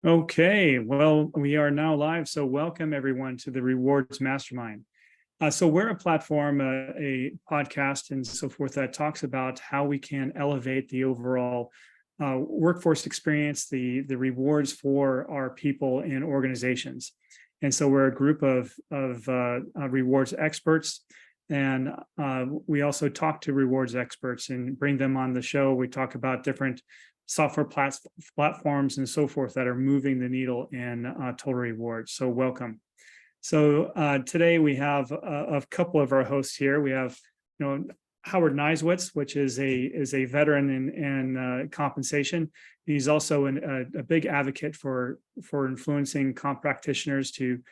Okay, well, we are now live, so welcome everyone to the Rewards Mastermind. So we're a platform, a podcast and so forth that talks about how we can elevate the overall workforce experience, the rewards for our people and organizations. And so we're a group of rewards experts, and we also talk to rewards experts and bring them on the show. We talk about different software platforms and so forth that are moving the needle in total rewards. So welcome. So today we have a couple of our hosts here. We have, Howard Neiswitz, which is a veteran in compensation. He's also a big advocate for influencing comp practitioners to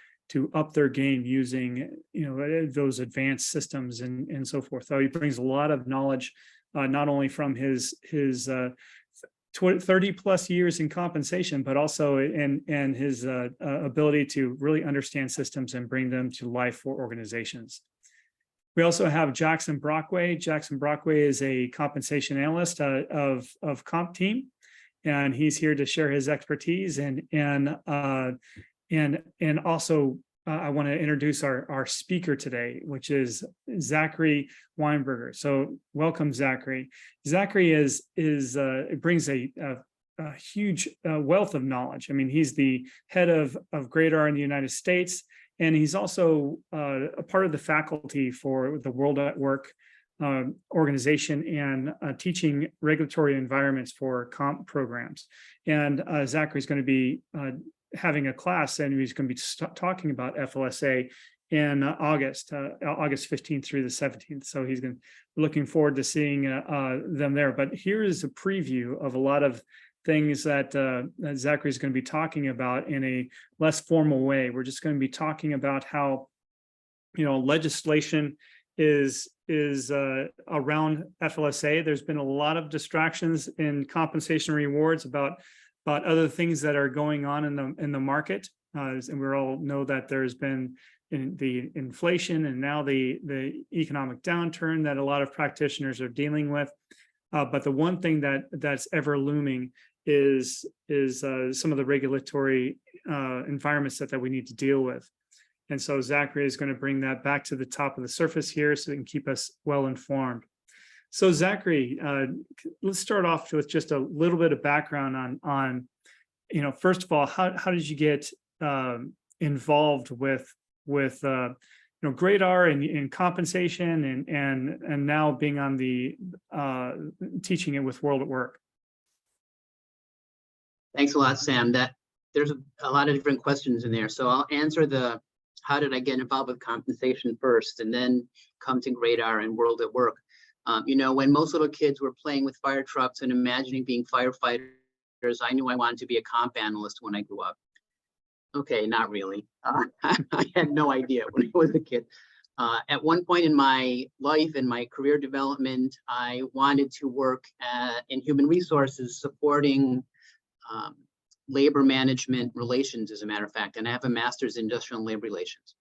up their game using those advanced systems and so forth. So he brings a lot of knowledge, not only from his 30 plus years in compensation, but also in his ability to really understand systems and bring them to life for organizations. We also have Jackson Brockway. Jackson Brockway is a compensation analyst of Comp Team, and he's here to share his expertise. And also I want to introduce our speaker today, which is Zachary Weinberger. So welcome, Zachary. Zachary brings a huge wealth of knowledge. I mean, he's the head of gradar in the United States, and he's also a part of the faculty for the World at Work organization and teaching regulatory environments for comp programs. And Zachary is going to be having a class, and he's going to be talking about FLSA in August 15th through the 17th. So he's looking forward to seeing them there. But here is a preview of a lot of things that Zachary is going to be talking about in a less formal way. We're just going to be talking about how legislation is around FLSA. There's been a lot of distractions in compensation rewards about other things that are going on in the market, and we all know that there's been the inflation and now the economic downturn that a lot of practitioners are dealing with. But the one thing that's ever looming is some of the regulatory environments that we need to deal with. And so Zachary is going to bring that back to the top of the surface here so it can keep us well informed. So Zachary, let's start off with just a little bit of background on first of all, how did you get involved with gradar and compensation and now being on the teaching it with World at Work? Thanks a lot, Sam. There's a lot of different questions in there. So I'll answer the how did I get involved with compensation first, and then come to gradar and World at Work. When most little kids were playing with fire trucks and imagining being firefighters, I knew I wanted to be a comp analyst when I grew up. Okay, not really. I had no idea when I was a kid. At one point in my life, in my career development, I wanted to work in human resources, supporting labor management relations, as a matter of fact, and I have a master's in industrial and labor relations.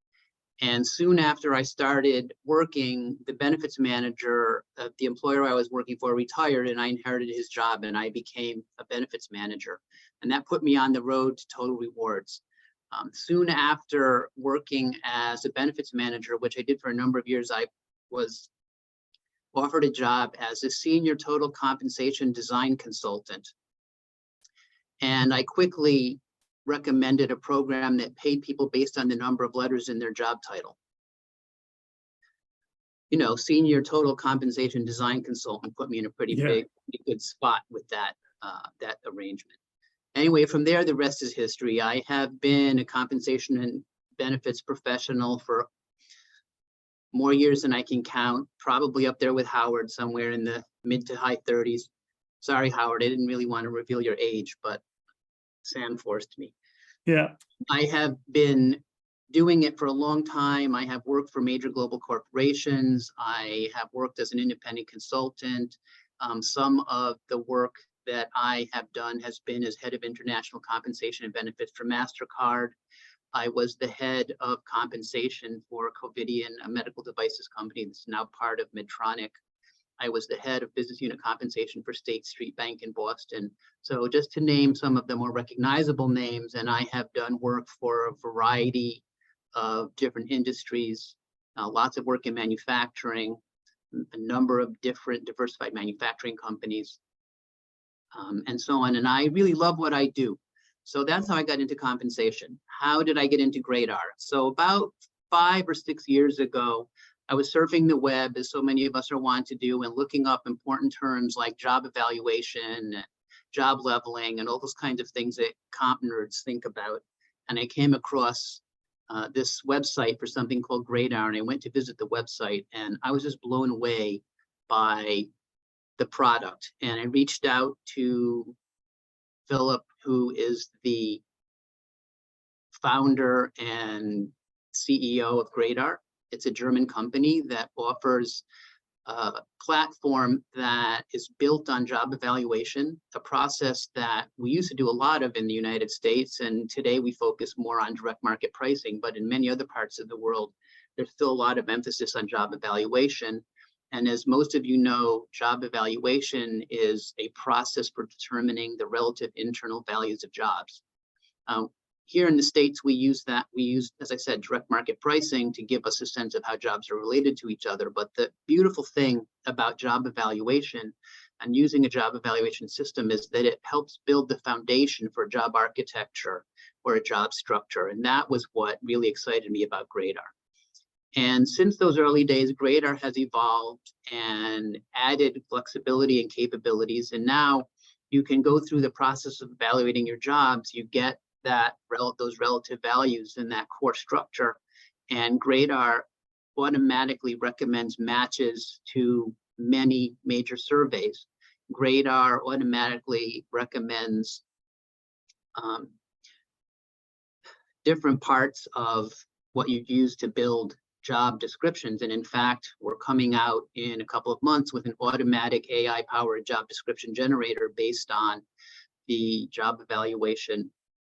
And soon after I started working, the benefits manager of the employer I was working for retired, and I inherited his job, and I became a benefits manager. And that put me on the road to total rewards. Soon after working as a benefits manager, which I did for a number of years, I was offered a job as a senior total compensation design consultant. And I quickly recommended a program that paid people based on the number of letters in their job title. Senior total compensation design consultant put me in a pretty good spot with that arrangement. Anyway, from there, the rest is history. I have been a compensation and benefits professional for more years than I can count, probably up there with Howard, somewhere in the mid to high 30s. Sorry, Howard, I didn't really want to reveal your age, but Sam forced me. Yeah. I have been doing it for a long time. I have worked for major global corporations. I have worked as an independent consultant. Some of the work that I have done has been as head of international compensation and benefits for MasterCard. I was the head of compensation for Covidien, a medical devices company that's now part of Medtronic. I was the head of business unit compensation for State Street Bank in Boston. So just to name some of the more recognizable names, and I have done work for a variety of different industries, lots of work in manufacturing, a number of different diversified manufacturing companies, and so on. And I really love what I do. So that's how I got into compensation. How did I get into gradar? So about 5 or 6 years ago, I was surfing the web, as so many of us are wont to do, and looking up important terms like job evaluation, job leveling, and all those kinds of things that comp nerds think about. And I came across this website for something called gradar, and I went to visit the website, and I was just blown away by the product. And I reached out to Philip, who is the founder and CEO of gradar. It's a German company that offers a platform that is built on job evaluation, a process that we used to do a lot of in the United States, and today we focus more on direct market pricing, but in many other parts of the world, there's still a lot of emphasis on job evaluation. And as most of you know, job evaluation is a process for determining the relative internal values of jobs. Here in the States, we use, as I said, direct market pricing to give us a sense of how jobs are related to each other. But the beautiful thing about job evaluation and using a job evaluation system is that it helps build the foundation for job architecture or a job structure. And that was what really excited me about gradar. And since those early days, gradar has evolved and added flexibility and capabilities. And now you can go through the process of evaluating your jobs. You get those relative values in that core structure, and gradar automatically recommends matches to many major surveys. Gradar automatically recommends different parts of what you use to build job descriptions. And in fact, we're coming out in a couple of months with an automatic AI-powered job description generator based on the job evaluation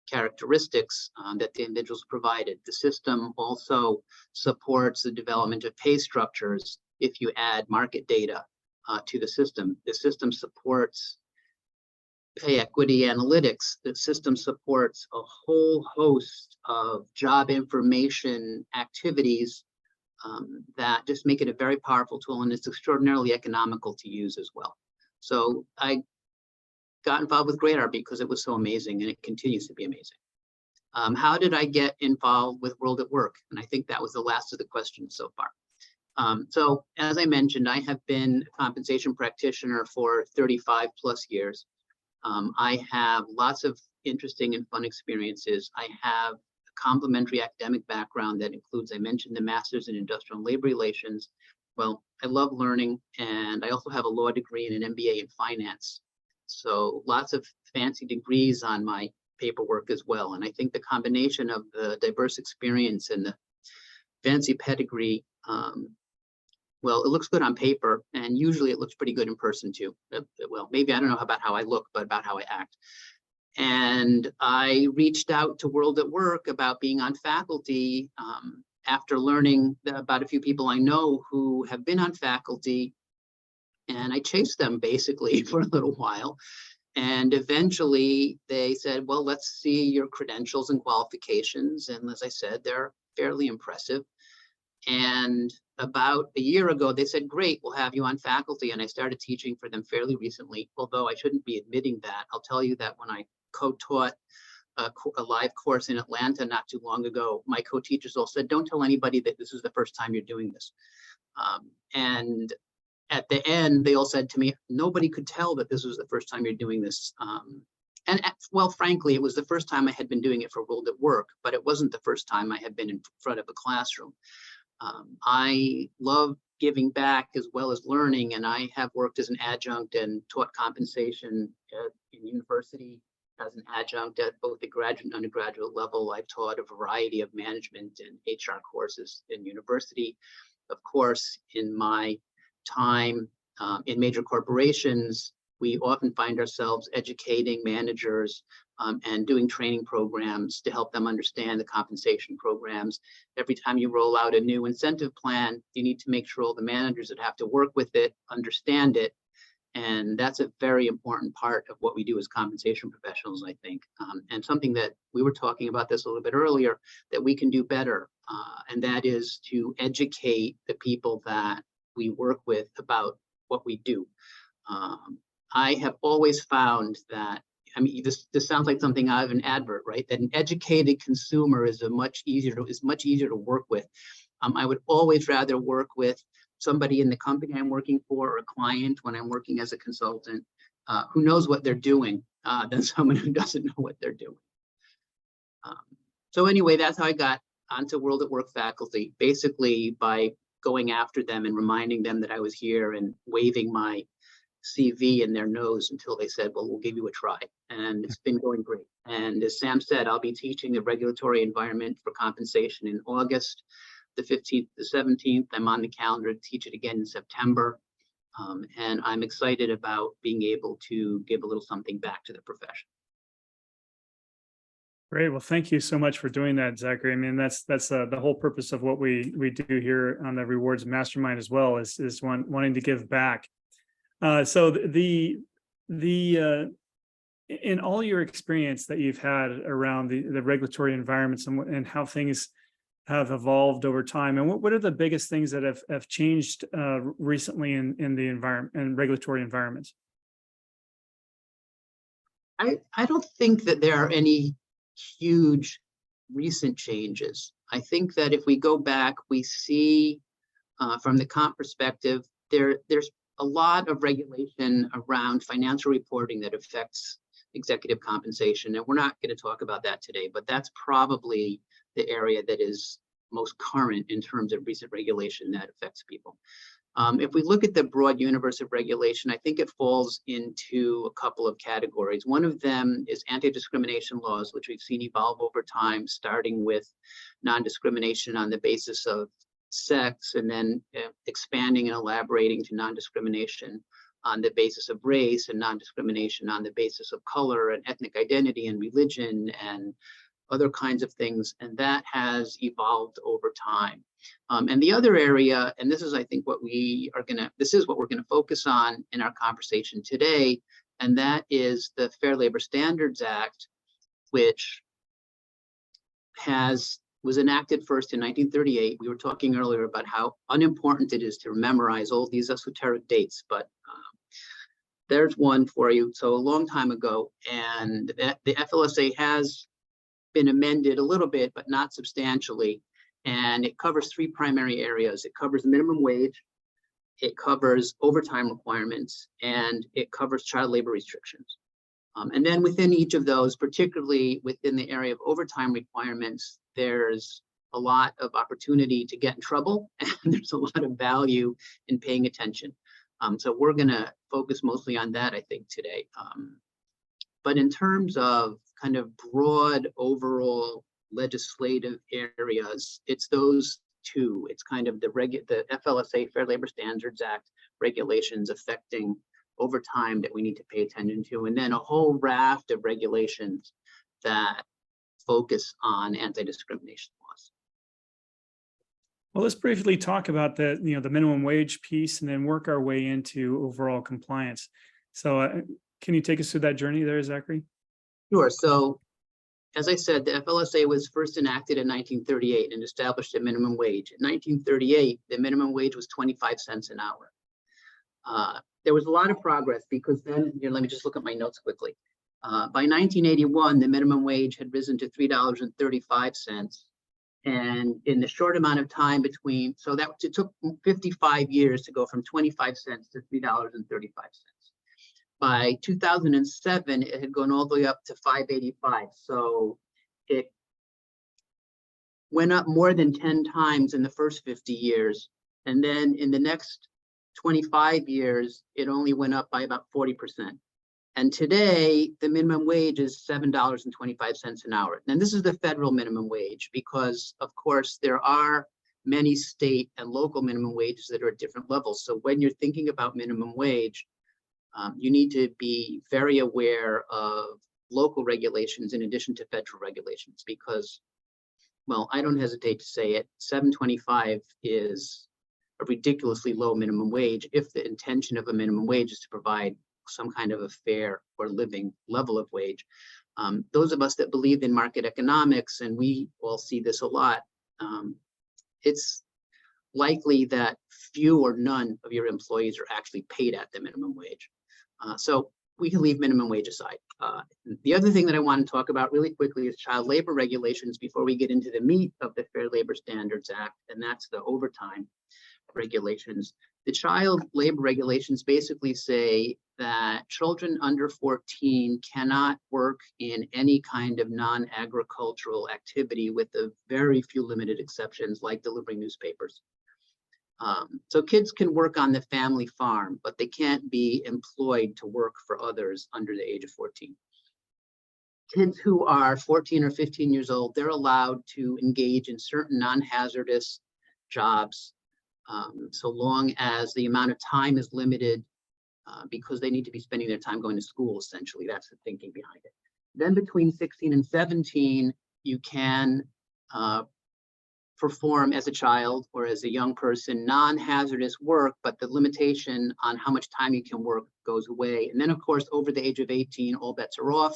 characteristics that the individuals provided. The system also supports the development of pay structures if you add market data to the system. The system supports pay equity analytics. The system supports a whole host of job information activities that just make it a very powerful tool, and it's extraordinarily economical to use as well. So I got involved with gradar because it was so amazing, and it continues to be amazing. How did I get involved with World at Work? And I think that was the last of the questions so far. So as I mentioned, I have been a compensation practitioner for 35 plus years. I have lots of interesting and fun experiences. I have a complementary academic background that includes, I mentioned, the Master's in Industrial and Labor Relations. Well, I love learning, and I also have a law degree and an MBA in finance. So lots of fancy degrees on my paperwork as well. And I think the combination of the diverse experience and the fancy pedigree, well, it looks good on paper, and usually it looks pretty good in person too. Well, maybe I don't know about how I look, but about how I act. And I reached out to World at Work about being on faculty after learning about a few people I know who have been on faculty. And I chased them basically for a little while. And eventually they said, well, let's see your credentials and qualifications. And as I said, they're fairly impressive. And about a year ago, they said, great, we'll have you on faculty. And I started teaching for them fairly recently, although I shouldn't be admitting that. I'll tell you that when I co-taught a live course in Atlanta not too long ago, my co-teachers all said, don't tell anybody that this is the first time you're doing this. And at the end, they all said to me, nobody could tell that this was the first time you're doing this. Well, frankly, it was the first time I had been doing it for World at Work, but it wasn't the first time I had been in front of a classroom. I love giving back as well as learning, and I have worked as an adjunct and taught compensation in university as an adjunct at both the graduate and undergraduate level. I've taught a variety of management and HR courses in university. Of course, in my time in major corporations, we often find ourselves educating managers and doing training programs to help them understand the compensation programs. Every time you roll out a new incentive plan, you need to make sure all the managers that have to work with it understand it. And that's a very important part of what we do as compensation professionals, I think. And something that we were talking about this a little bit earlier, that we can do better. And that is to educate the people that we work with about what we do. I have always found that, I mean, this sounds like something out of an advert, right? That an educated consumer is much easier to work with. I would always rather work with somebody in the company I'm working for, or a client when I'm working as a consultant, who knows what they're doing, than someone who doesn't know what they're doing. So anyway, that's how I got onto World at Work faculty, basically by going after them and reminding them that I was here and waving my CV in their nose until they said, well, we'll give you a try. And it's been going great. And as Sam said, I'll be teaching the regulatory environment for compensation in August, the 15th, the 17th. I'm on the calendar to teach it again in September. And I'm excited about being able to give a little something back to the profession. Great. Well, thank you so much for doing that, Zachary. I mean, that's the whole purpose of what we do here on the Rewards Mastermind as well, is wanting to give back. So in all your experience that you've had around the regulatory environments and how things have evolved over time, and what are the biggest things that have changed recently in the environment and regulatory environments? I don't think that there are any huge recent changes. I think that if we go back, we see from the comp perspective, there's a lot of regulation around financial reporting that affects executive compensation. And we're not going to talk about that today, but that's probably the area that is most current in terms of recent regulation that affects people. If we look at the broad universe of regulation, I think it falls into a couple of categories. One of them is anti-discrimination laws, which we've seen evolve over time, starting with non-discrimination on the basis of sex, and then expanding and elaborating to non-discrimination on the basis of race, and non-discrimination on the basis of color and ethnic identity and religion and other kinds of things. And that has evolved over time. And the other area, and this is, I think, this is what we're gonna focus on in our conversation today, and that is the Fair Labor Standards Act, which was enacted first in 1938. We were talking earlier about how unimportant it is to memorize all these esoteric dates, but there's one for you. So a long time ago, and the FLSA has been amended a little bit, but not substantially. And it covers three primary areas. It covers minimum wage, it covers overtime requirements, and it covers child labor restrictions. And then within each of those, particularly within the area of overtime requirements, there's a lot of opportunity to get in trouble, and there's a lot of value in paying attention. So we're going to focus mostly on that, I think, today. But in terms of kind of broad overall legislative areas, it's those two. It's kind of the FLSA, Fair Labor Standards Act regulations affecting overtime that we need to pay attention to, and then a whole raft of regulations that focus on anti-discrimination laws. Well, let's briefly talk about the minimum wage piece, and then work our way into overall compliance. So can you take us through that journey there, Zachary? Sure. So as I said, the FLSA was first enacted in 1938 and established a minimum wage. In 1938, the minimum wage was 25 cents an hour. There was a lot of progress, because then, let me just look at my notes quickly. By 1981, the minimum wage had risen to $3.35. And in the short amount of time between, so that it took 55 years to go from 25 cents to $3.35. By 2007, it had gone all the way up to $5.85. So it went up more than 10 times in the first 50 years. And then in the next 25 years, it only went up by about 40%. And today, the minimum wage is $7.25 an hour. And this is the federal minimum wage, because, of course, there are many state and local minimum wages that are at different levels. So when you're thinking about minimum wage, you need to be very aware of local regulations in addition to federal regulations, because, well, I don't hesitate to say it, $7.25 is a ridiculously low minimum wage if the intention of a minimum wage is to provide some kind of a fair or living level of wage. Those of us that believe in market economics, and we all see this a lot, it's likely that few or none of your employees are actually paid at the minimum wage. So we can leave minimum wage aside. The other thing that I want to talk about really quickly is child labor regulations before we get into the meat of the Fair Labor Standards Act, and that's the overtime regulations. The child labor regulations basically say that children under 14 cannot work in any kind of non-agricultural activity, with a very few limited exceptions, like delivering newspapers. So kids can work on the family farm, but they can't be employed to work for others under the age of 14. Kids who are 14 or 15 years old, they're allowed to engage in certain non-hazardous jobs, so long as the amount of time is limited, because they need to be spending their time going to school, essentially. That's the thinking behind it. Then between 16 and 17, you can perform as a child or as a young person non-hazardous work, but the limitation on how much time you can work goes away. And then, of course, over the age of 18, all bets are off.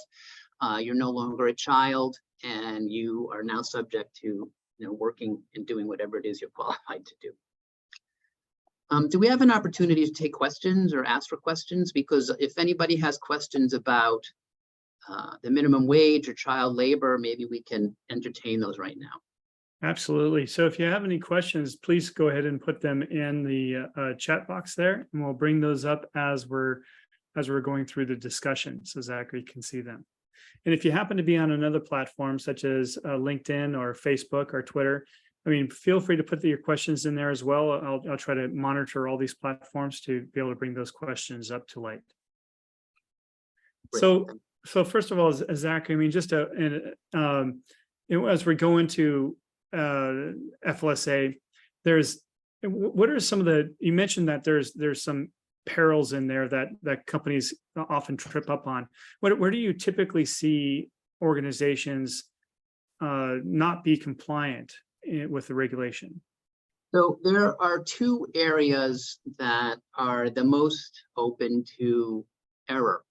You're no longer a child, and you are now subject to working and doing whatever it is you're qualified to do. Do we have an opportunity to take questions or ask for questions? Because if anybody has questions about the minimum wage or child labor, maybe we can entertain those right now. Absolutely. So if you have any questions, please go ahead and put them in the chat box there, and we'll bring those up as we're going through the discussion, so Zachary can see them. And if you happen to be on another platform such as LinkedIn or Facebook or Twitter, I mean, feel free to put your questions in there as well. I'll try to monitor all these platforms to be able to bring those questions up to light. So first of all, Zachary, I mean, just as we go into FLSA, what are some of you mentioned that there's some perils in there that companies often trip up on. Where do you typically see organizations not be compliant with the regulation? So there are two areas that are the most open to error.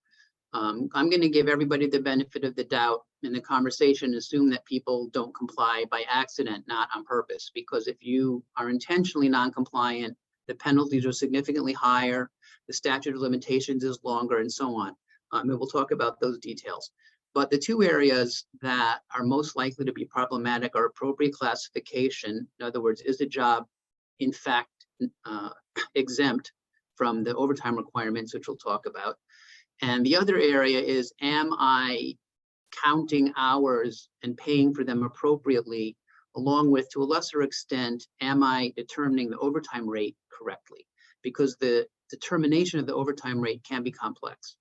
I'm going to give everybody the benefit of the doubt in the conversation, assume that people don't comply by accident, not on purpose, because if you are intentionally non-compliant, the penalties are significantly higher, the statute of limitations is longer, and so on. And we'll talk about those details. But the two areas that are most likely to be problematic are appropriate classification. In other words, is the job in fact exempt from the overtime requirements, which we'll talk about. And the other area is, am I counting hours and paying for them appropriately, along with, to a lesser extent, am I determining the overtime rate correctly? Because the determination of the overtime rate can be complex.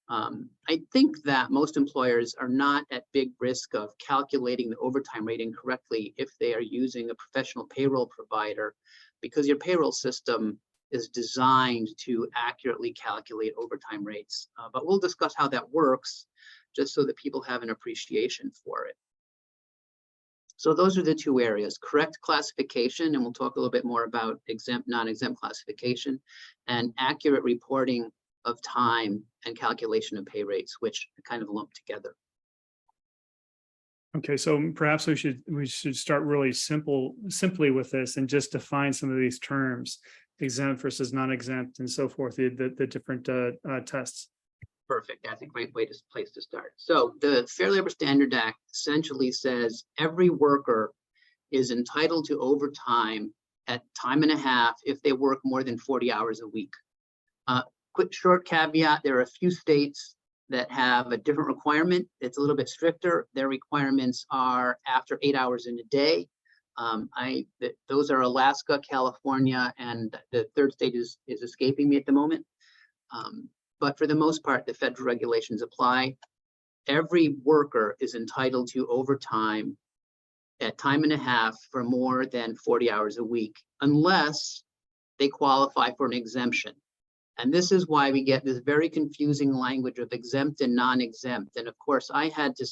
I think that most employers are not at big risk of calculating the overtime rate incorrectly if they are using a professional payroll provider, because your payroll system is designed to accurately calculate overtime rates. But we'll discuss how that works, just so that people have an appreciation for it. So those are the two areas: correct classification, and we'll talk a little bit more about exempt, non-exempt classification, and accurate reporting of time and calculation of pay rates, which are kind of lumped together. Okay, so perhaps we should start really simply with this and just define some of these terms, exempt versus non-exempt and so forth, the different tests. Perfect. That's a great place to start. So the Fair Labor Standards Act essentially says every worker is entitled to overtime at time and a half if they work more than 40 hours a week. Quick short caveat, there are a few states that have a different requirement. It's a little bit stricter. Their requirements are after 8 hours in a day. Those are Alaska, California, and the third state is escaping me at the moment. But for the most part, the federal regulations apply. Every worker is entitled to overtime at time and a half for more than 40 hours a week, unless they qualify for an exemption. And this is why we get this very confusing language of exempt and non-exempt. And of course, I had to,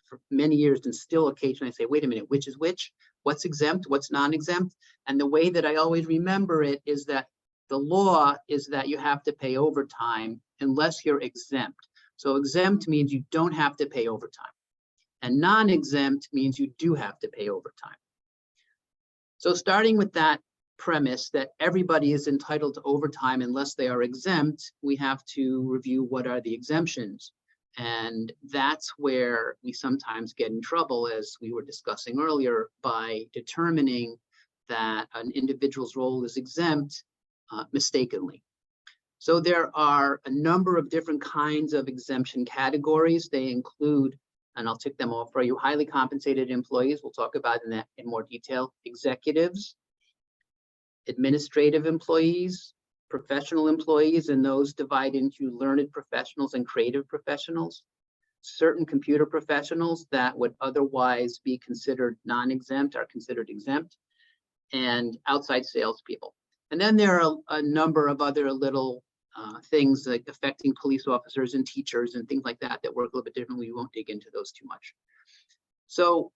for many years, and still occasionally say, wait a minute, which is which? What's exempt? What's non-exempt? And the way that I always remember it is that the law is that you have to pay overtime unless you're exempt. So exempt means you don't have to pay overtime. And non-exempt means you do have to pay overtime. So starting with that premise that everybody is entitled to overtime unless they are exempt, we have to review what are the exemptions. And that's where we sometimes get in trouble, as we were discussing earlier, by determining that an individual's role is exempt mistakenly. So there are a number of different kinds of exemption categories. They include, and I'll tick them all for you, highly compensated employees, we'll talk about that in more detail, executives, administrative employees, professional employees, and those divide into learned professionals and creative professionals, certain computer professionals that would otherwise be considered non-exempt are considered exempt, and outside salespeople. And then there are a number of other little things like affecting police officers and teachers and things like that that work a little bit differently. We won't dig into those too much. So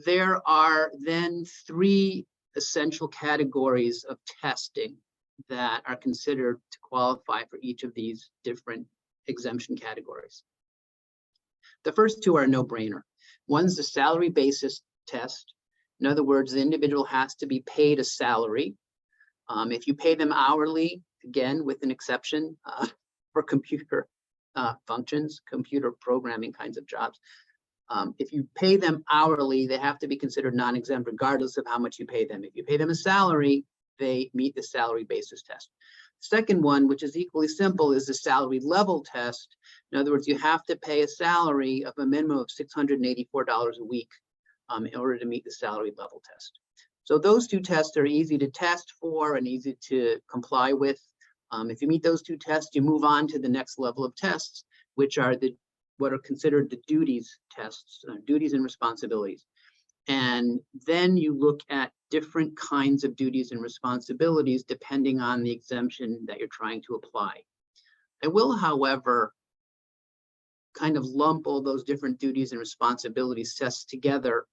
there are then three essential categories of testing that are considered to qualify for each of these different exemption categories. The first two are a no-brainer. One's the salary basis test. In other words, the individual has to be paid a salary. If you pay them hourly, again, with an exception for computer functions, computer programming kinds of jobs, if you pay them hourly, they have to be considered non-exempt regardless of how much you pay them. If you pay them a salary, they meet the salary basis test. Second one, which is equally simple, is the salary level test. In other words, you have to pay a salary of a minimum of $684 a week in order to meet the salary level test. So those two tests are easy to test for and easy to comply with. If you meet those two tests, you move on to the next level of tests, which are what are considered the duties tests, duties and responsibilities. And then you look at different kinds of duties and responsibilities depending on the exemption that you're trying to apply. I will, however, kind of lump all those different duties and responsibilities tests together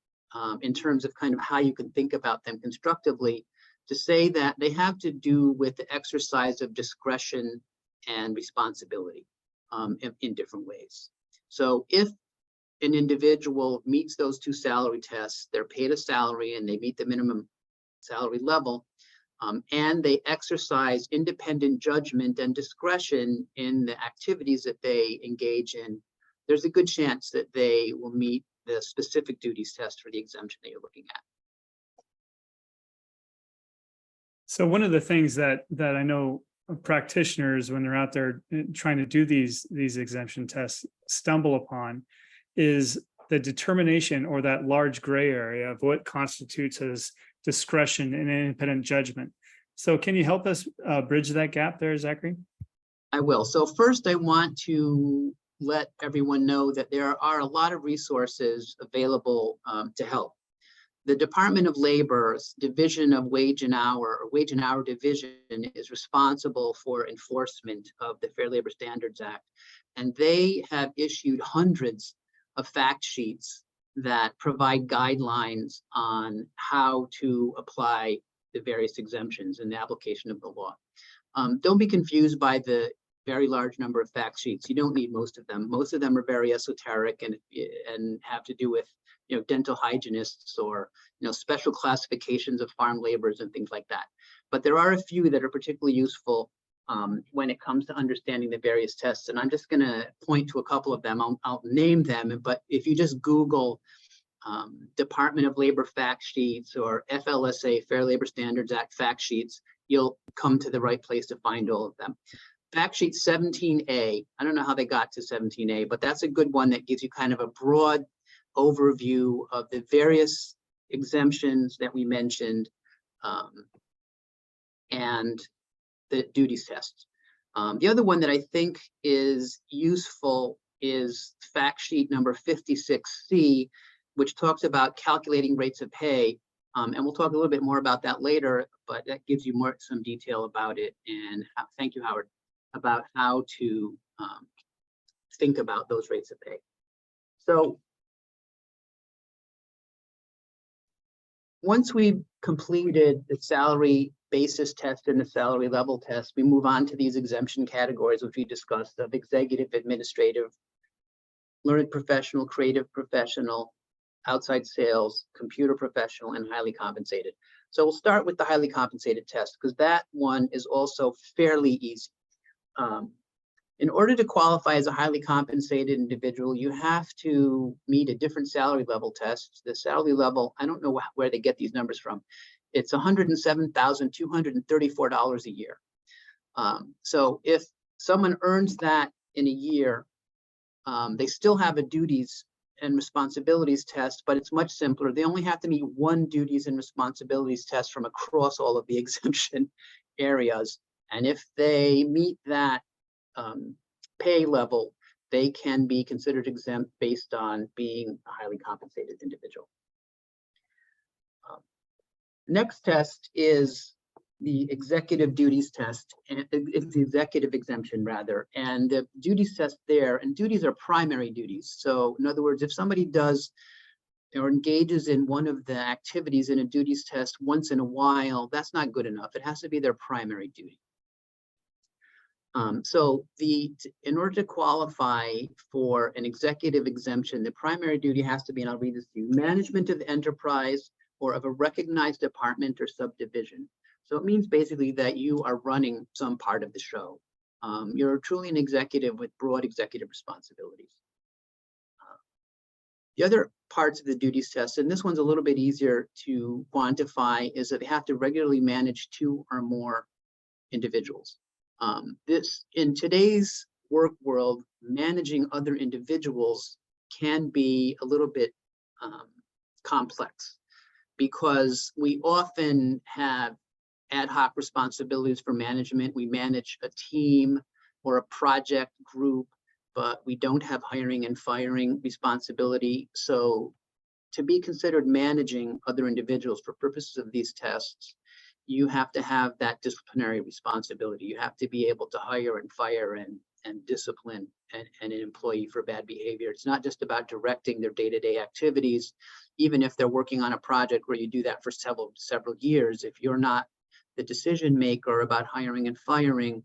in terms of kind of how you can think about them constructively, to say that they have to do with the exercise of discretion and responsibility in different ways. So if an individual meets those two salary tests, they're paid a salary and they meet the minimum salary level, and they exercise independent judgment and discretion in the activities that they engage in, there's a good chance that they will meet the specific duties test for the exemption that you're looking at. So one of the things that I know practitioners, when they're out there trying to do these exemption tests, stumble upon is the determination, or that large gray area of what constitutes as discretion and independent judgment. So can you help us bridge that gap there, Zachary? I will. So first, I want to let everyone know that there are a lot of resources available to help. The Department of Labor's Division of Wage and Hour, or Wage and Hour Division, is responsible for enforcement of the Fair Labor Standards Act. And they have issued hundreds of fact sheets that provide guidelines on how to apply the various exemptions in the application of the law. Don't be confused by the very large number of fact sheets. You don't need most of them. Most of them are very esoteric and have to do with dental hygienists or special classifications of farm laborers and things like that. But there are a few that are particularly useful when it comes to understanding the various tests. And I'm just going to point to a couple of them. I'll name them, but if you just Google Department of Labor fact sheets or FLSA, Fair Labor Standards Act fact sheets, you'll come to the right place to find all of them. Fact sheet 17A, I don't know how they got to 17A, but that's a good one that gives you kind of a broad overview of the various exemptions that we mentioned and the duties tests. The other one that I think is useful is fact sheet number 56C, which talks about calculating rates of pay. And we'll talk a little bit more about that later, but that gives you some detail about it. And thank you, Howard. about how to think about those rates of pay. So once we've completed the salary basis test and the salary level test, we move on to these exemption categories, which we discussed, of executive, administrative, learned professional, creative professional, outside sales, computer professional, and highly compensated. So we'll start with the highly compensated test, because that one is also fairly easy. In order to qualify as a highly compensated individual, you have to meet a different salary level test. The salary level, I don't know where they get these numbers from. It's $107,234 a year. So if someone earns that in a year, they still have a duties and responsibilities test, but it's much simpler. They only have to meet one duties and responsibilities test from across all of the exemption areas. And if they meet that pay level, they can be considered exempt based on being a highly compensated individual. Next test is the executive duties test, and it's the executive exemption rather, and the duties test there, and duties are primary duties. So in other words, if somebody does or engages in one of the activities in a duties test once in a while, that's not good enough. It has to be their primary duty. So in order to qualify for an executive exemption, the primary duty has to be, and I'll read this to you, management of the enterprise or of a recognized department or subdivision. So it means basically that you are running some part of the show. You're truly an executive with broad executive responsibilities. The other parts of the duties test, and this one's a little bit easier to quantify, is that they have to regularly manage 2 or more individuals. This, in today's work world, managing other individuals can be a little bit complex, because we often have ad hoc responsibilities for management. We manage a team or a project group, but we don't have hiring and firing responsibility. So to be considered managing other individuals for purposes of these tests, you have to have that disciplinary responsibility. You have to be able to hire and fire and discipline an employee for bad behavior. It's not just about directing their day-to-day activities. Even if they're working on a project where you do that for several years, if you're not the decision maker about hiring and firing,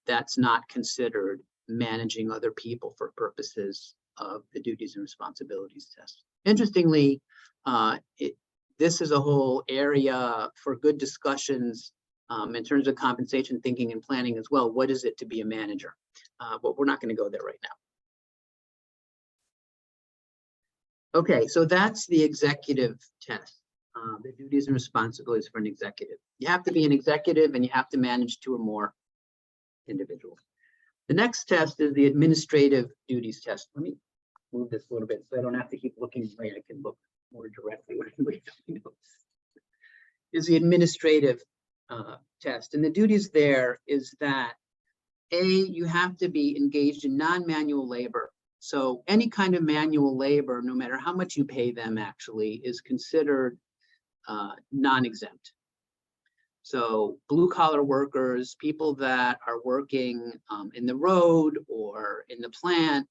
that's not considered managing other people for purposes of the duties and responsibilities test. Interestingly, this is a whole area for good discussions in terms of compensation thinking and planning as well. What is it to be a manager? But we're not going to go there right now. Okay, so that's the executive test, the duties and responsibilities for an executive. You have to be an executive and you have to manage 2 or more individuals. The next test is the administrative duties test. Let me move this a little bit so I don't have to keep looking away. I can look more directly when I'm reading my notes. Is the administrative test. And the duties there is that, A, you have to be engaged in non-manual labor. So any kind of manual labor, no matter how much you pay them actually, is considered non-exempt. So blue collar workers, people that are working in the road or in the plant,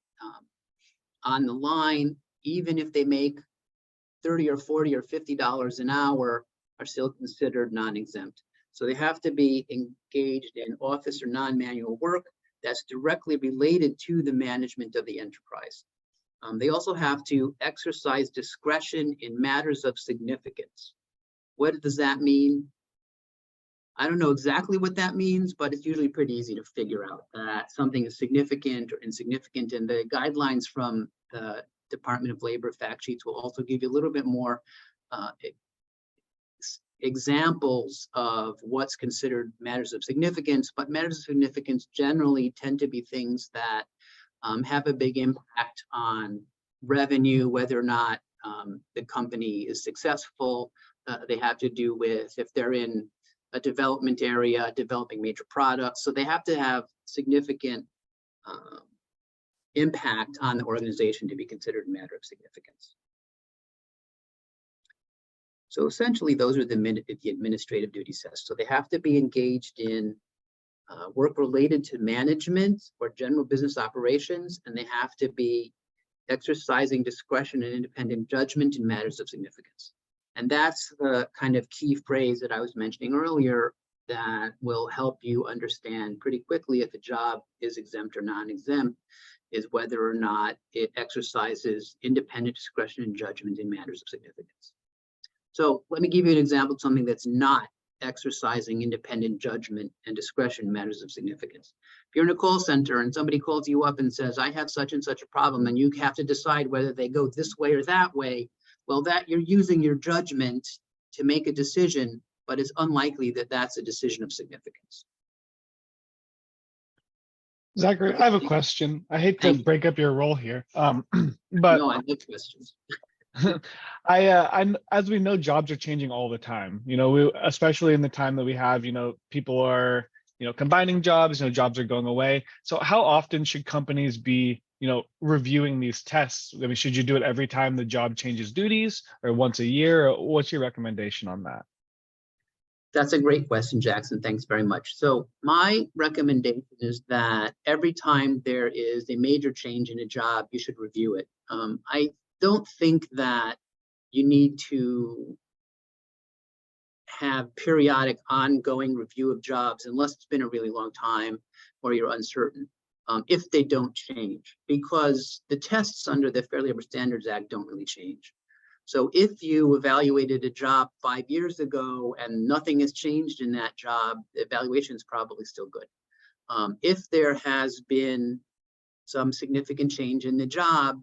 on the line, even if they make $30 or $40 or $50 an hour, are still considered non-exempt. So they have to be engaged in office or non-manual work that's directly related to the management of the enterprise. They also have to exercise discretion in matters of significance. What does that mean? I don't know exactly what that means, but it's usually pretty easy to figure out that something is significant or insignificant. And the guidelines from the Department of Labor fact sheets will also give you a little bit more examples of what's considered matters of significance, but matters of significance generally tend to be things that have a big impact on revenue, whether or not the company is successful. They have to do with if they're in a development area, developing major products. So they have to have significant impact on the organization to be considered a matter of significance. So essentially, those are the administrative duties tests. So they have to be engaged in work related to management or general business operations, and they have to be exercising discretion and independent judgment in matters of significance. And that's the kind of key phrase that I was mentioning earlier that will help you understand pretty quickly if a job is exempt or non-exempt, is whether or not it exercises independent discretion and judgment in matters of significance. So let me give you an example of something that's not exercising independent judgment and discretion in matters of significance. If you're in a call center and somebody calls you up and says, I have such and such a problem, and you have to decide whether they go this way or that way, well, that you're using your judgment to make a decision, but it's unlikely that that's a decision of significance. Zachary, I have a question. I hate to break up your role here, but no, I have questions. as we know, jobs are changing all the time. Especially in the time that we have. People are combining jobs. Jobs are going away. So how often should companies be reviewing these tests? I mean, should you do it every time the job changes duties, or once a year? Or what's your recommendation on that? That's a great question, Jackson. Thanks very much. So my recommendation is that every time there is a major change in a job, you should review it. I don't think that you need to have periodic ongoing review of jobs unless it's been a really long time or you're uncertain, if they don't change, because the tests under the Fair Labor Standards Act don't really change. So if you evaluated a job 5 years ago and nothing has changed in that job, the evaluation is probably still good. If there has been some significant change in the job,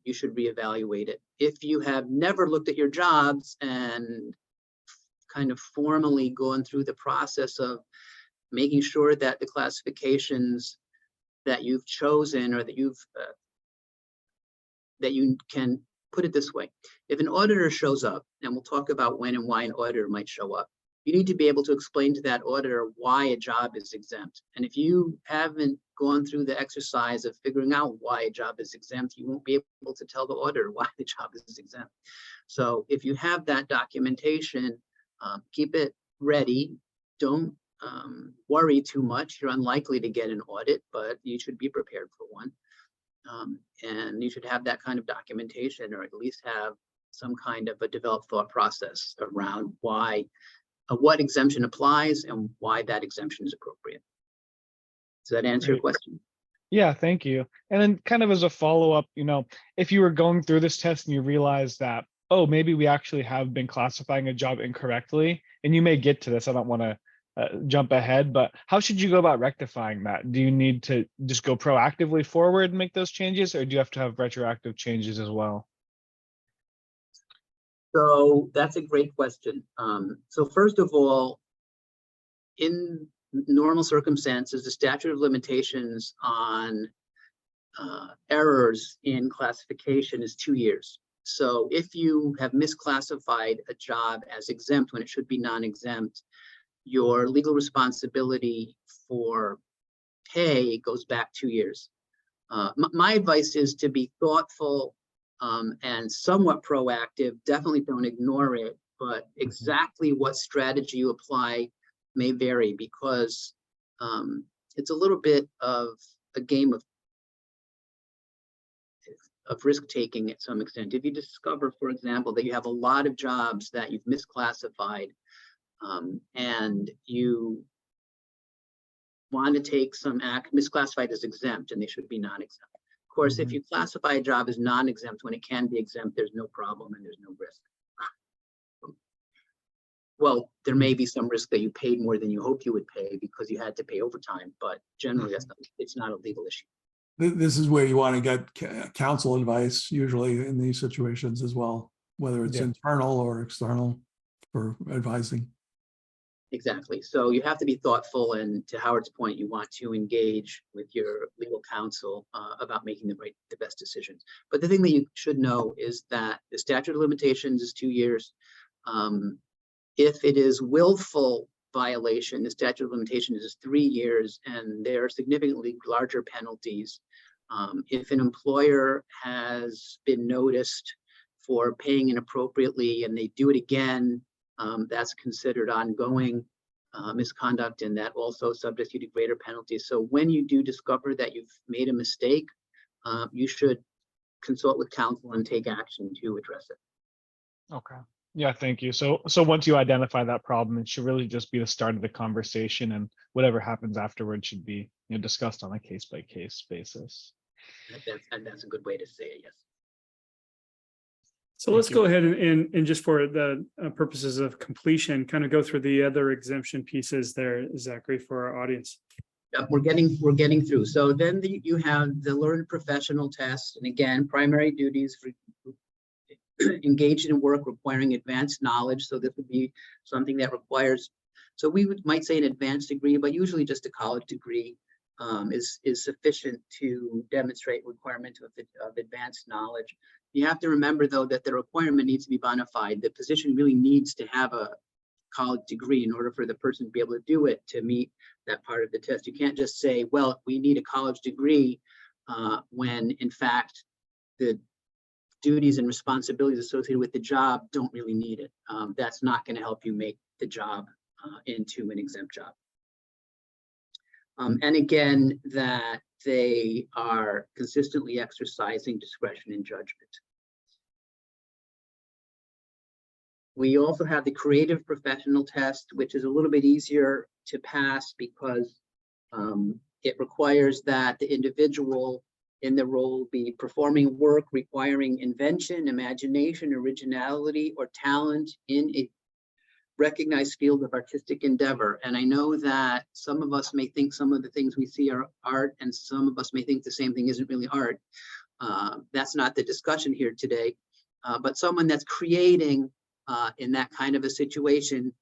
you should reevaluate it. If you have never looked at your jobs and kind of formally gone through the process of making sure that the classifications that you've chosen, or that you can put it this way, if an auditor shows up, and we'll talk about when and why an auditor might show up, you need to be able to explain to that auditor why a job is exempt. And if you haven't gone through the exercise of figuring out why a job is exempt, you won't be able to tell the auditor why the job is exempt. So if you have that documentation, keep it ready. Don't worry too much. You're unlikely to get an audit, but you should be prepared for one. And you should have that kind of documentation, or at least have some kind of a developed thought process around why, what exemption applies and why that exemption is appropriate. Does that answer your question? Yeah, thank you. And then kind of as a follow-up, if you were going through this test and you realize that, oh, maybe we actually have been classifying a job incorrectly, and you may get to this, I don't want to jump ahead, but how should you go about rectifying that? Do you need to just go proactively forward and make those changes, or do you have to have retroactive changes as well? So that's a great question. So first of all, in normal circumstances, the statute of limitations on errors in classification is 2 years. So if you have misclassified a job as exempt when it should be non-exempt, your legal responsibility for pay goes back 2 years. My advice is to be thoughtful and somewhat proactive. Definitely don't ignore it, but exactly what strategy you apply may vary, because it's a little bit of a game of risk-taking at some extent. If you discover, for example, that you have a lot of jobs that you've misclassified, and you want to take some act, misclassified as exempt, and they should be non-exempt. Of course, if you classify a job as non-exempt when it can be exempt, there's no problem and there's no risk. Well, there may be some risk that you paid more than you hoped you would pay because you had to pay overtime, but generally it's not a legal issue. This is where you want to get counsel advice, usually in these situations as well, whether it's internal or external for advising. Exactly. So you have to be thoughtful, and to Howard's point, you want to engage with your legal counsel about making the best decisions. But the thing that you should know is that the statute of limitations is 2 years. If it is willful violation, the statute of limitations is 3 years, and there are significantly larger penalties. If an employer has been noticed for paying inappropriately and they do it again, that's considered ongoing. misconduct, and that also subjects you to greater penalties. So when you do discover that you've made a mistake, you should consult with counsel and take action to address it. Okay. Yeah, thank you. So once you identify that problem, it should really just be the start of the conversation, and whatever happens afterwards should be, discussed on a case-by-case basis. That's a good way to say it, yes. So let's go ahead and just for the purposes of completion, kind of go through the other exemption pieces there, Zachary, for our audience. Yep, we're getting through. So then you have the learned professional test, and again, primary duties for engaged in work requiring advanced knowledge. So this would be something that requires, so we might say an advanced degree, but usually just a college degree is sufficient to demonstrate requirement of advanced knowledge. You have to remember, though, that the requirement needs to be bona fide. The position really needs to have a college degree in order for the person to be able to do it, to meet that part of the test. You can't just say, well, we need a college degree when in fact the duties and responsibilities associated with the job don't really need it. That's not going to help you make the job into an exempt job. And again, that they are consistently exercising discretion and judgment. We also have the creative professional test, which is a little bit easier to pass because it requires that the individual in the role be performing work requiring invention, imagination, originality, or talent in a recognized field of artistic endeavor. And I know that some of us may think some of the things we see are art, and some of us may think the same thing isn't really art. That's not the discussion here today. But someone that's creating in that kind of a situation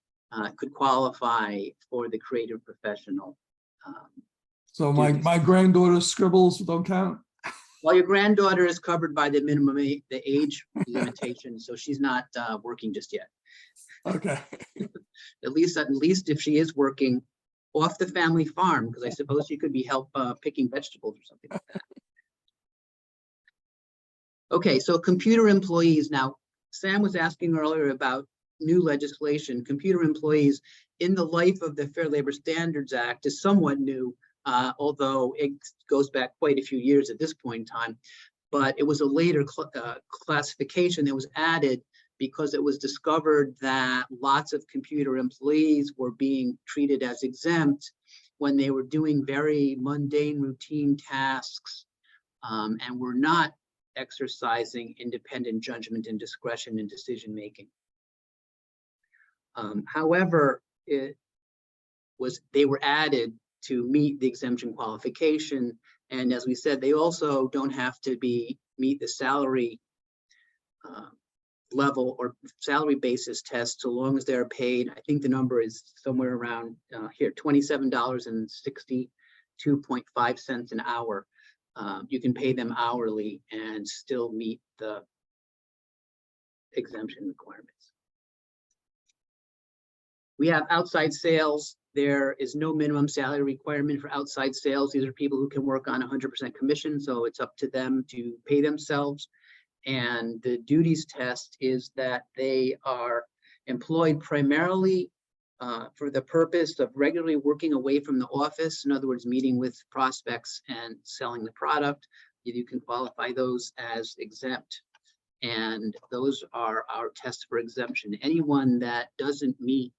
could qualify for the creative professional. So my granddaughter's scribbles don't count? Well, your granddaughter is covered by the minimum the age limitation, so she's not working just yet. Okay. At least if she is working off the family farm, because I suppose she could be help picking vegetables or something like that. Okay, so computer employees. Now, Sam was asking earlier about new legislation. Computer employees in the life of the Fair Labor Standards Act is somewhat new. Although it goes back quite a few years at this point in time, but it was a later classification that was added because it was discovered that lots of computer employees were being treated as exempt when they were doing very mundane routine tasks and were not exercising independent judgment and discretion in decision making. However, they were added to meet the exemption qualification. And as we said, they also don't have to meet the salary level or salary basis test so long as they're paid. I think the number is somewhere around here, $27.62.5 an hour. You can pay them hourly and still meet the exemption requirements. We have outside sales. There is no minimum salary requirement for outside sales. These are people who can work on 100% commission, so it's up to them to pay themselves. And the duties test is that they are employed primarily for the purpose of regularly working away from the office. In other words, meeting with prospects and selling the product. You can qualify those as exempt. And those are our tests for exemption. Anyone that doesn't meet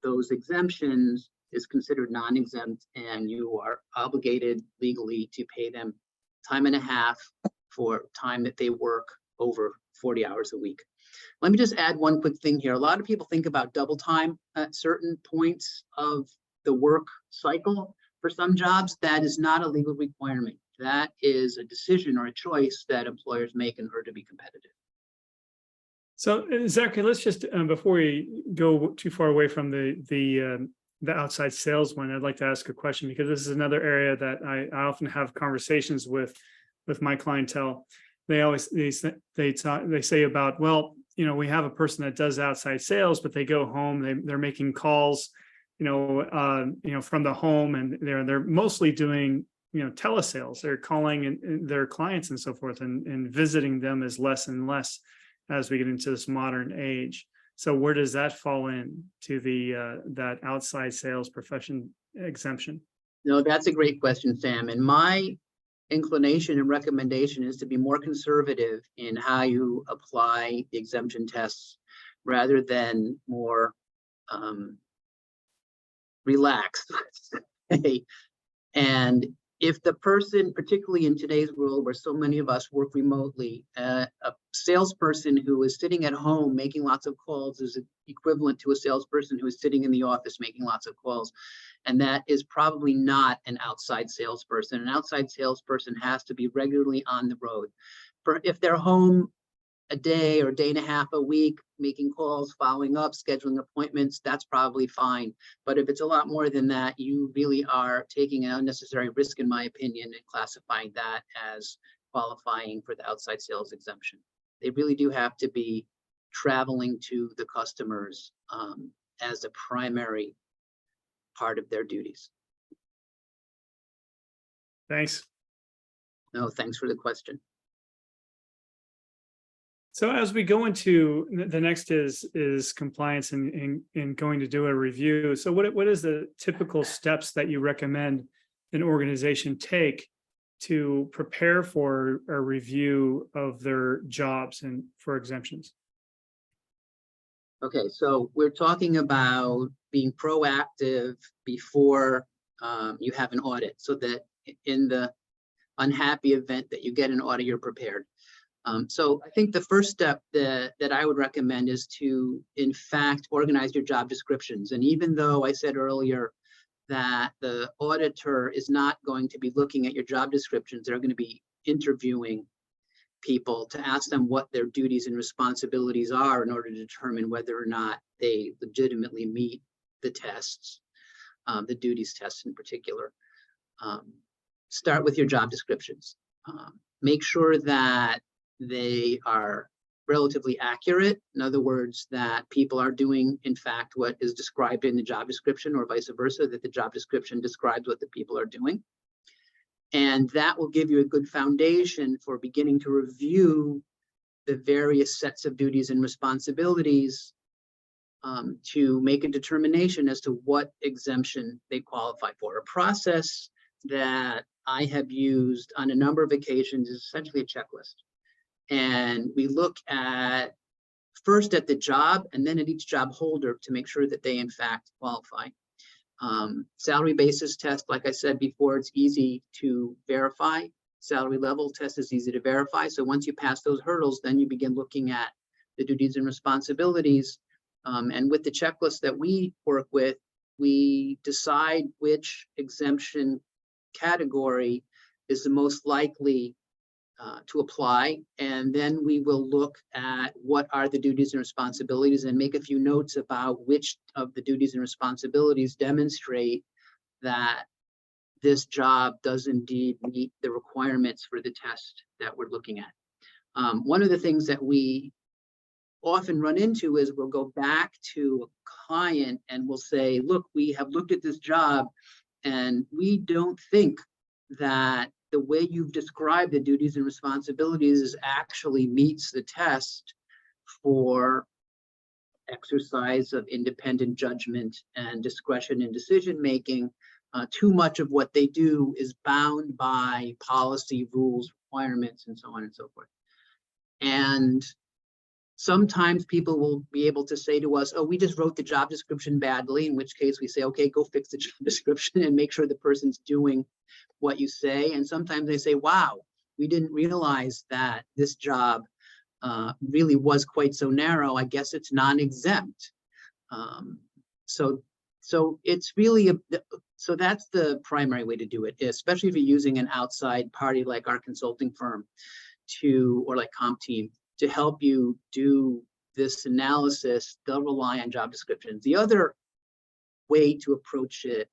those exemptions is considered non-exempt, and you are obligated legally to pay them time and a half for time that they work over 40 hours a week. Let me just add one quick thing here. A lot of people think about double time at certain points of the work cycle. For some jobs, that is not a legal requirement. That is a decision or a choice that employers make in order to be competitive. So Zachary, let's just, before we go too far away from the outside sales one, I'd like to ask a question, because this is another area that I often have conversations with my clientele. They say about, well, we have a person that does outside sales, but they go home, they're making calls, from the home, and they're mostly doing, telesales. They're calling in their clients and so forth, and visiting them is less and less as we get into this modern age. So where does that fall in to the that outside sales profession exemption? No, that's a great question, Sam. And my inclination and recommendation is to be more conservative in how you apply the exemption tests rather than more relaxed, let's say. And if the person, particularly in today's world where so many of us work remotely, a salesperson who is sitting at home making lots of calls is equivalent to a salesperson who is sitting in the office making lots of calls. And that is probably not an outside salesperson. An outside salesperson has to be regularly on the road. If they're home a day or day and a half a week, making calls, following up, scheduling appointments, that's probably fine. But if it's a lot more than that, you really are taking an unnecessary risk, in my opinion, and classifying that as qualifying for the outside sales exemption. They really do have to be traveling to the customers as a primary part of their duties. Thanks. No, thanks for the question. So as we go into the next is compliance and going to do a review. So what is the typical steps that you recommend an organization take to prepare for a review of their jobs and for exemptions? Okay, so we're talking about being proactive before you have an audit, so that in the unhappy event that you get an audit, you're prepared. So I think the first step that I would recommend is to, in fact, organize your job descriptions. And even though I said earlier that the auditor is not going to be looking at your job descriptions, they're going to be interviewing people to ask them what their duties and responsibilities are in order to determine whether or not they legitimately meet the tests, the duties tests in particular. Start with your job descriptions. Make sure that they are relatively accurate. In other words, that people are doing, in fact, what is described in the job description, or vice versa, that the job description describes what the people are doing. And that will give you a good foundation for beginning to review the various sets of duties and responsibilities to make a determination as to what exemption they qualify for. A process that I have used on a number of occasions is essentially a checklist. And we look at first at the job and then at each job holder to make sure that they in fact qualify. Salary basis test, like I said before, it's easy to verify. Salary level test is easy to verify. So once you pass those hurdles, then you begin looking at the duties and responsibilities. And with the checklist that we work with, we decide which exemption category is the most likely to apply, and then we will look at what are the duties and responsibilities and make a few notes about which of the duties and responsibilities demonstrate that this job does indeed meet the requirements for the test that we're looking at. One of the things that we often run into is we'll go back to a client and we'll say, look, we have looked at this job and we don't think that the way you've described the duties and responsibilities actually meets the test for exercise of independent judgment and discretion in decision making. Too much of what they do is bound by policy, rules, requirements, and so on and so forth. And sometimes people will be able to say to us, oh, we just wrote the job description badly, in which case we say, okay, go fix the job description and make sure the person's doing what you say. And sometimes they say, wow, we didn't realize that this job really was quite so narrow. I guess it's non-exempt. So it's really, so that's the primary way to do it, especially if you're using an outside party like our consulting firm or like CompTeam to help you do this analysis. They'll rely on job descriptions. The other way to approach it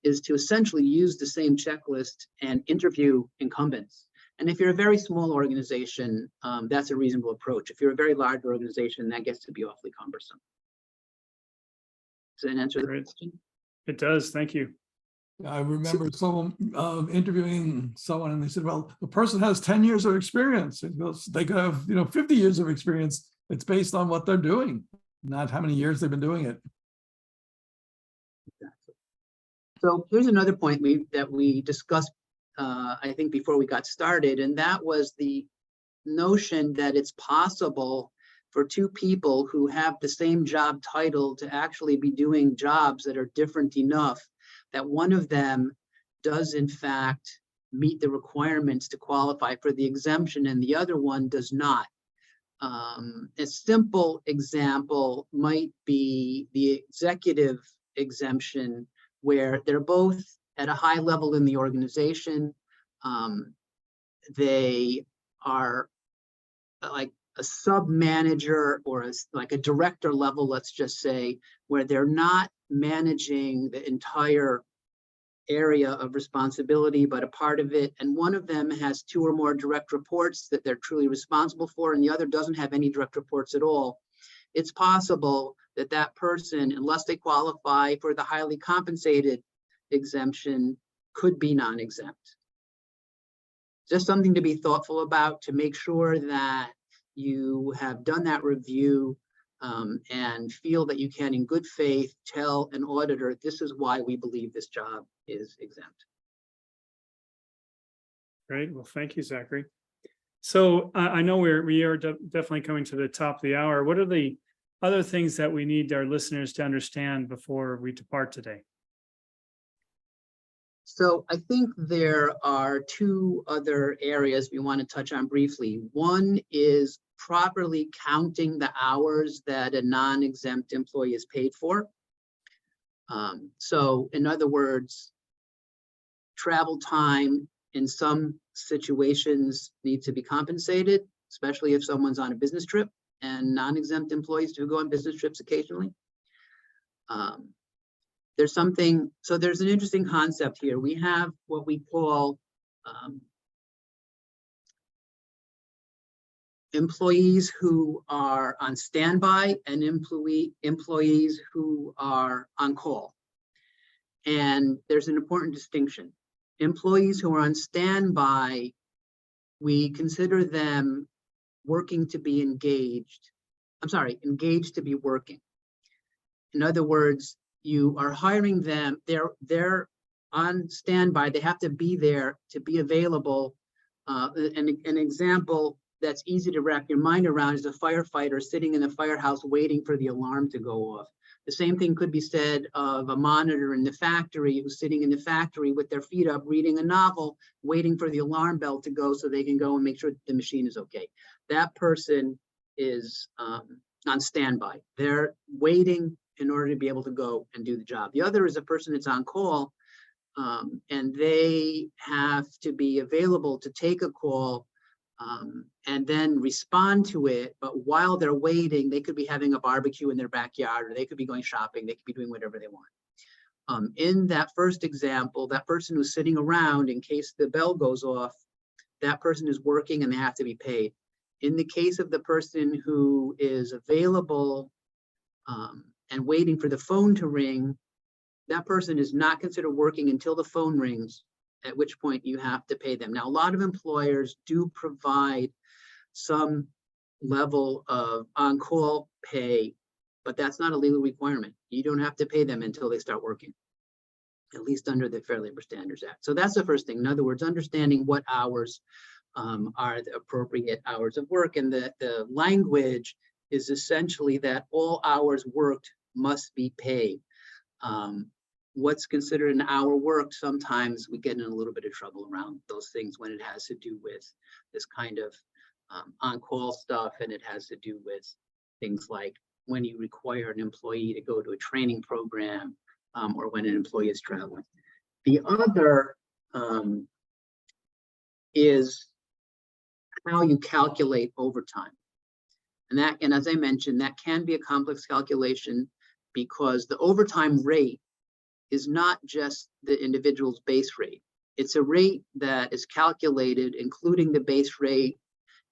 is to essentially use the same checklist and interview incumbents. And if you're a very small organization, that's a reasonable approach. If you're a very large organization, that gets to be awfully cumbersome. Does that answer the question? It does. Thank you. I remember someone interviewing someone and they said, well, the person has 10 years of experience. It goes, they could have, 50 years of experience. It's based on what they're doing. not how many years they've been doing it. So here's another point that we discussed, I think, before we got started, and that was the notion that it's possible for two people who have the same job title to actually be doing jobs that are different enough that one of them does in fact meet the requirements to qualify for the exemption and the other one does not. A simple example might be the executive exemption, where they're both at a high level in the organization. They are like a sub-manager or like a director level, let's just say, where they're not managing the entire area of responsibility, but a part of it. And one of them has 2 or more direct reports that they're truly responsible for, and the other doesn't have any direct reports at all. It's possible that that person, unless they qualify for the highly compensated exemption, could be non-exempt. Just something to be thoughtful about, to make sure that you have done that review and feel that you can, in good faith, tell an auditor, this is why we believe this job is exempt. Great. Well, thank you, Zachary. So I know we are definitely coming to the top of the hour. What are the other things that we need our listeners to understand before we depart today? So I think there are 2 other areas we want to touch on briefly. One is properly counting the hours that a non-exempt employee is paid for. So in other words, travel time in some situations needs to be compensated, especially if someone's on a business trip, and non-exempt employees do go on business trips occasionally. There's an interesting concept here. We have what we call employees who are on standby and employees who are on call. And there's an important distinction. Employees who are on standby, we consider them working to be engaged. Engaged to be working. In other words, you are hiring them, they're on standby, they have to be there to be available. An example that's easy to wrap your mind around is a firefighter sitting in the firehouse waiting for the alarm to go off. The same thing could be said of a monitor in the factory who's sitting in the factory with their feet up, reading a novel, waiting for the alarm bell to go so they can go and make sure the machine is okay. That person is on standby. They're waiting in order to be able to go and do the job. The other is a person that's on call, and they have to be available to take a call and then respond to it. But while they're waiting, they could be having a barbecue in their backyard, or they could be going shopping, they could be doing whatever they want. In that first example, that person who's sitting around in case the bell goes off, that person is working and they have to be paid. In the case of the person who is available and waiting for the phone to ring, that person is not considered working until the phone rings, at which point you have to pay them. Now, a lot of employers do provide some level of on-call pay, but that's not a legal requirement. You don't have to pay them until they start working, at least under the Fair Labor Standards Act. So that's the first thing. In other words, understanding what hours are the appropriate hours of work. And the language is essentially that all hours worked must be paid. What's considered an hour worked, sometimes we get in a little bit of trouble around those things when it has to do with this kind of on-call stuff, and it has to do with things like when you require an employee to go to a training program or when an employee is traveling. The other is how you calculate overtime. And as I mentioned, that can be a complex calculation because the overtime rate is not just the individual's base rate. It's a rate that is calculated, including the base rate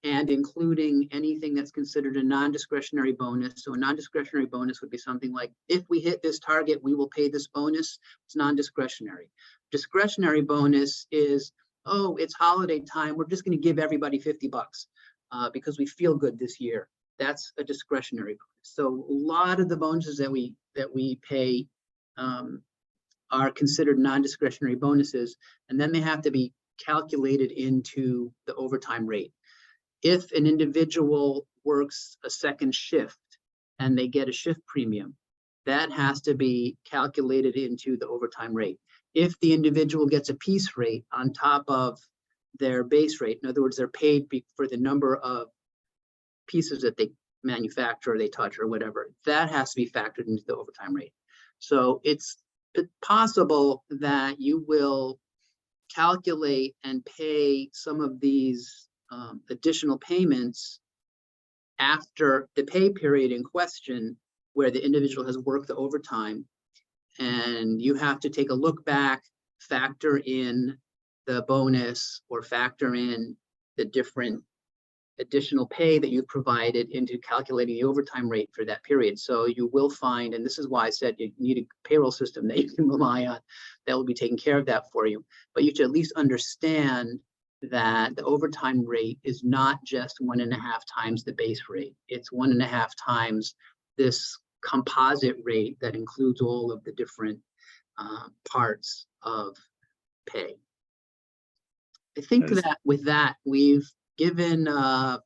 and including anything that's considered a non-discretionary bonus. So a non-discretionary bonus would be something like, if we hit this target, we will pay this bonus. It's non-discretionary. Discretionary bonus is, oh, it's holiday time, we're just going to give everybody $50 because we feel good this year. that's a discretionary bonus. So a lot of the bonuses that we pay are considered non-discretionary bonuses, and then they have to be calculated into the overtime rate. If an individual works a second shift and they get a shift premium, that has to be calculated into the overtime rate. If the individual gets a piece rate on top of their base rate, in other words, they're paid for the number of pieces that they manufacture or they touch or whatever, that has to be factored into the overtime rate. So it's possible that you will calculate and pay some of these additional payments after the pay period in question, where the individual has worked the overtime, and you have to take a look back, factor in the bonus or factor in the different additional pay that you provided into calculating the overtime rate for that period. So you will find, and this is why I said you need a payroll system that you can rely on that will be taking care of that for you. But you should at least understand that the overtime rate is not just 1.5 times the base rate. It's 1.5 times this composite rate that includes all of the different parts of pay. I think that with that, we've given not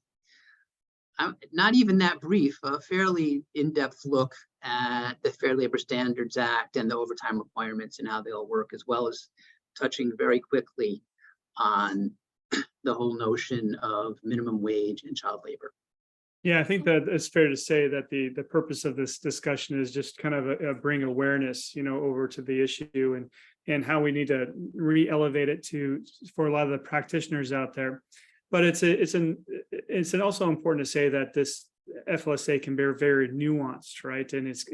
even that brief, a fairly in-depth look at the Fair Labor Standards Act and the overtime requirements and how they all work, as well as touching very quickly on the whole notion of minimum wage and child labor. Yeah, I think that it's fair to say that the purpose of this discussion is just kind of bring awareness, over to the issue and how we need to re-elevate it for a lot of the practitioners out there. But it's also important to say that this FLSA can be very nuanced, right? And it's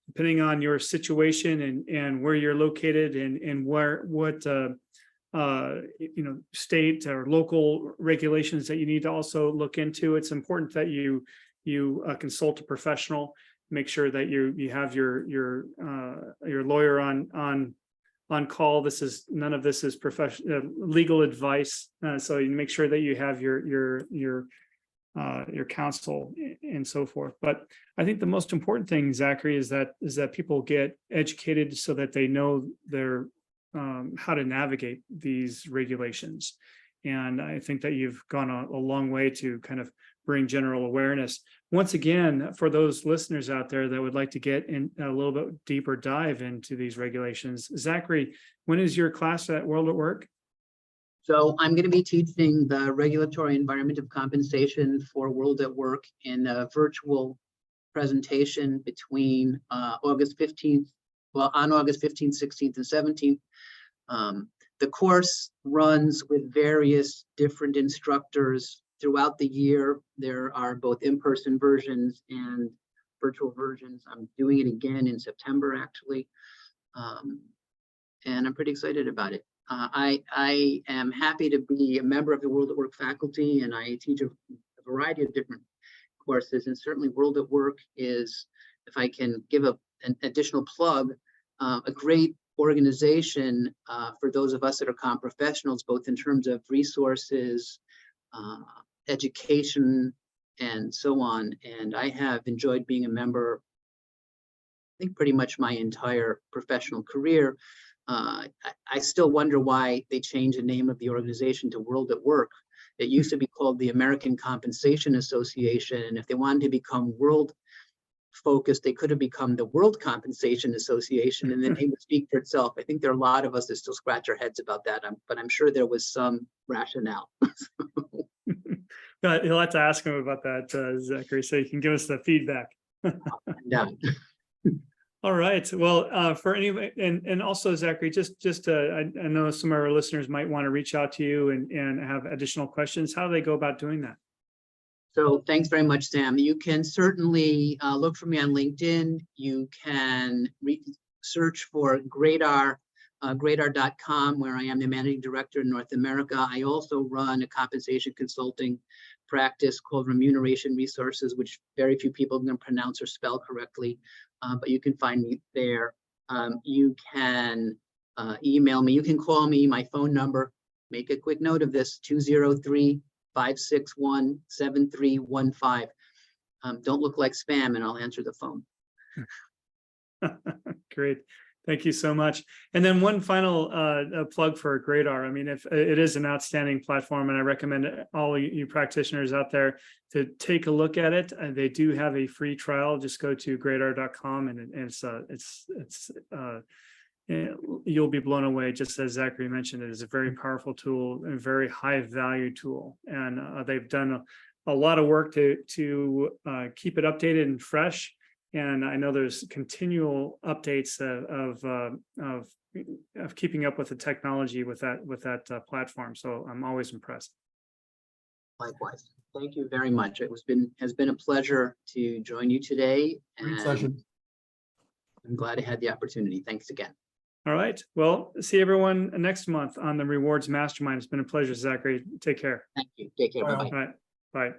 depending on your situation and where you're located and what state or local regulations that you need to also look into. It's important that you consult a professional, make sure that you have your lawyer on call. None of this is professional legal advice. So you make sure that you have your counsel and so forth. But I think the most important thing, Zachary, is that people get educated so that they know how to navigate these regulations. And I think that you've gone a long way to kind of bring general awareness. Once again, for those listeners out there that would like to get in a little bit deeper dive into these regulations, Zachary, when is your class at World at Work? So I'm going to be teaching the regulatory environment of compensation for World at Work in a virtual presentation between August 15th, on August 15th, 16th, and 17th. The course runs with various different instructors throughout the year. There are both in-person versions and virtual versions. I'm doing it again in September, actually. And I'm pretty excited about it. I am happy to be a member of the World at Work faculty, and I teach a variety of different courses. And certainly World at Work is, if I can give an additional plug, a great organization for those of us that are comp professionals, both in terms of resources, education, and so on. And I have enjoyed being a member, I think, pretty much my entire professional career. I still wonder why they changed the name of the organization to World at Work. It used to be called the American Compensation Association, and if they wanted to become world focused, they could have become the World Compensation Association, and the name would speak for itself. I think there are a lot of us that still scratch our heads about that, but I'm sure there was some rationale. You'll have to ask him about that, Zachary, so you can give us the feedback. All right. Well, for anybody, and also Zachary, I know some of our listeners might want to reach out to you and have additional questions. How do they go about doing that? So thanks very much, Sam. You can certainly look for me on LinkedIn. You can search for Gradar, gradar.com, where I am the managing director in North America. I also run a compensation consulting practice called Remuneration Resources, which very few people can pronounce or spell correctly, but you can find me there. You can email me. You can call me. My phone number, make a quick note of this, 203-561-7315. don't look like spam and I'll answer the phone. Great. Thank you so much. And then one final plug for Gradar. I mean, if it is an outstanding platform, and I recommend all you practitioners out there to take a look at it. They do have a free trial. Just go to gradar.com, and you'll be blown away. Just as Zachary mentioned, it is a very powerful tool, a very high value tool, and they've done a lot of work to keep it updated and fresh. And I know there's continual updates of keeping up with the technology with that platform. So I'm always impressed. Likewise. Thank you very much. Has been a pleasure to join you today. Great session. I'm glad I had the opportunity. Thanks again. All right. Well, see everyone next month on the Rewards Mastermind. It's been a pleasure, Zachary. Take care. Thank you. Take care. Bye. Bye-bye. All right. Bye.